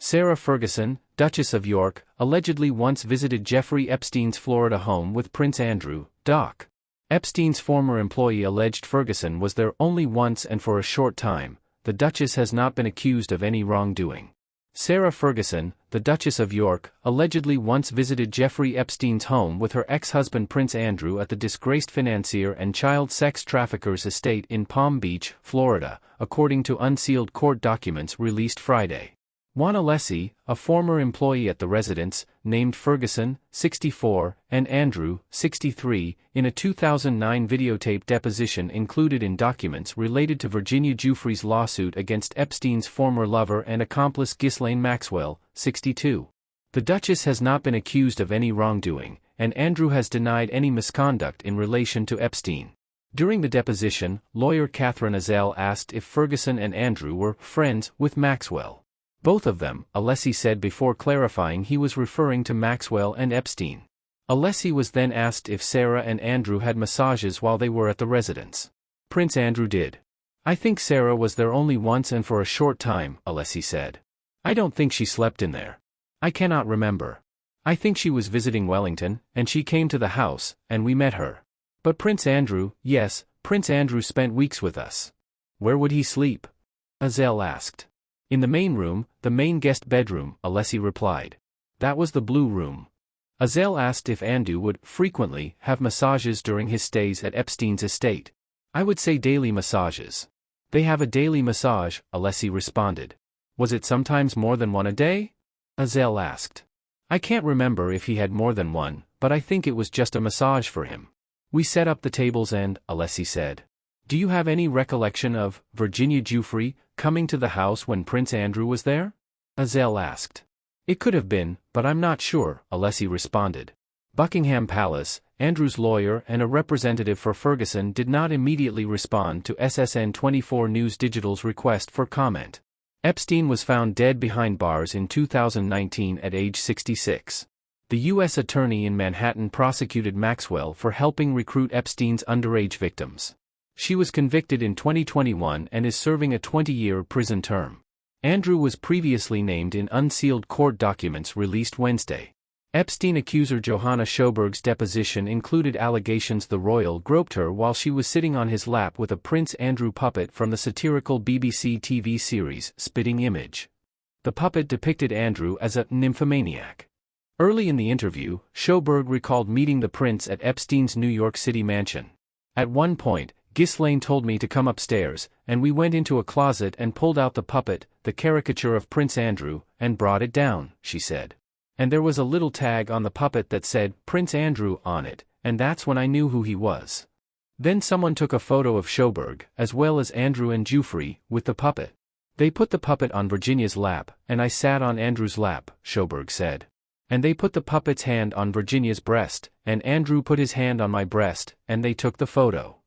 Sarah Ferguson, Duchess of York, allegedly once visited Jeffrey Epstein's Florida home with Prince Andrew. Doc. Epstein's former employee alleged Ferguson was there only once and for a short time. The Duchess has not been accused of any wrongdoing. Sarah Ferguson, the Duchess of York, allegedly once visited Jeffrey Epstein's home with her ex-husband Prince Andrew at the disgraced financier and child sex trafficker's estate in Palm Beach, Florida, according to unsealed court documents released Friday. Juan Alessi, a former employee at the residence, named Ferguson, 64, and Andrew, 63, in a 2009 videotape deposition included in documents related to Virginia Giuffre's lawsuit against Epstein's former lover and accomplice Ghislaine Maxwell, 62. The Duchess has not been accused of any wrongdoing, and Andrew has denied any misconduct in relation to Epstein. During the deposition, lawyer Catherine Azell asked if Ferguson and Andrew were friends with Maxwell. Both of them, Alessi said before clarifying he was referring to Maxwell and Epstein. Alessi was then asked if Sarah and Andrew had massages while they were at the residence. Prince Andrew did. I think Sarah was there only once and for a short time, Alessi said. I don't think she slept in there. I cannot remember. I think she was visiting Wellington, and she came to the house, and we met her. But Prince Andrew, yes, Prince Andrew spent weeks with us. Where would he sleep? Azell asked. In the main room, the main guest bedroom, Alessi replied. That was the blue room. Azell asked if Andrew would frequently have massages during his stays at Epstein's estate. I would say daily massages. They have a daily massage, Alessi responded. Was it sometimes more than one a day? Azell asked. I can't remember if he had more than one, but I think it was just a massage for him. We set up the tables and, Alessi said. Do you have any recollection of Virginia Giuffre coming to the house when Prince Andrew was there? Azell asked. It could have been, but I'm not sure, Alessi responded. Buckingham Palace, Andrew's lawyer and a representative for Ferguson did not immediately respond to SSN 24 News Digital's request for comment. Epstein was found dead behind bars in 2019 at age 66. The U.S. attorney in Manhattan prosecuted Maxwell for helping recruit Epstein's underage victims. She was convicted in 2021 and is serving a 20-year prison term. Andrew was previously named in unsealed court documents released Wednesday. Epstein accuser Johanna Sjoberg's deposition included allegations the royal groped her while she was sitting on his lap with a Prince Andrew puppet from the satirical BBC TV series Spitting Image. The puppet depicted Andrew as a nymphomaniac. Early in the interview, Sjoberg recalled meeting the prince at Epstein's New York City mansion. At one point, Ghislaine told me to come upstairs, and we went into a closet and pulled out the puppet, the caricature of Prince Andrew, and brought it down, she said. And there was a little tag on the puppet that said Prince Andrew on it, and that's when I knew who he was. Then someone took a photo of Sjoberg, as well as Andrew and Giuffre, with the puppet. They put the puppet on Virginia's lap, and I sat on Andrew's lap, Sjoberg said. And they put the puppet's hand on Virginia's breast, and Andrew put his hand on my breast, and they took the photo.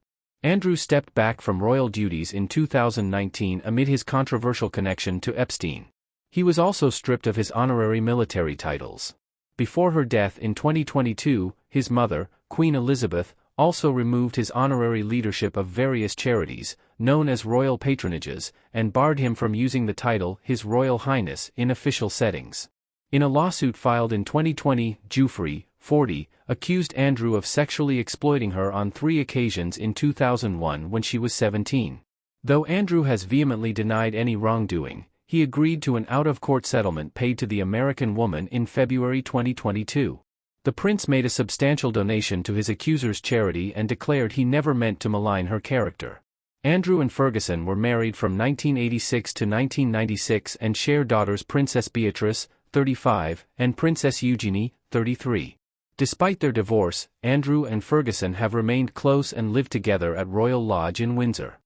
Andrew stepped back from royal duties in 2019 amid his controversial connection to Epstein. He was also stripped of his honorary military titles. Before her death in 2022, his mother, Queen Elizabeth, also removed his honorary leadership of various charities, known as royal patronages, and barred him from using the title His Royal Highness in official settings. In a lawsuit filed in 2020, Giuffre, 40, accused Andrew of sexually exploiting her on 3 occasions in 2001 when she was 17. Though Andrew has vehemently denied any wrongdoing, he agreed to an out-of-court settlement paid to the American woman in February 2022. The prince made a substantial donation to his accuser's charity and declared he never meant to malign her character. Andrew and Ferguson were married from 1986 to 1996 and share daughters Princess Beatrice, 35, and Princess Eugenie, 33. Despite their divorce, Andrew and Ferguson have remained close and lived together at Royal Lodge in Windsor.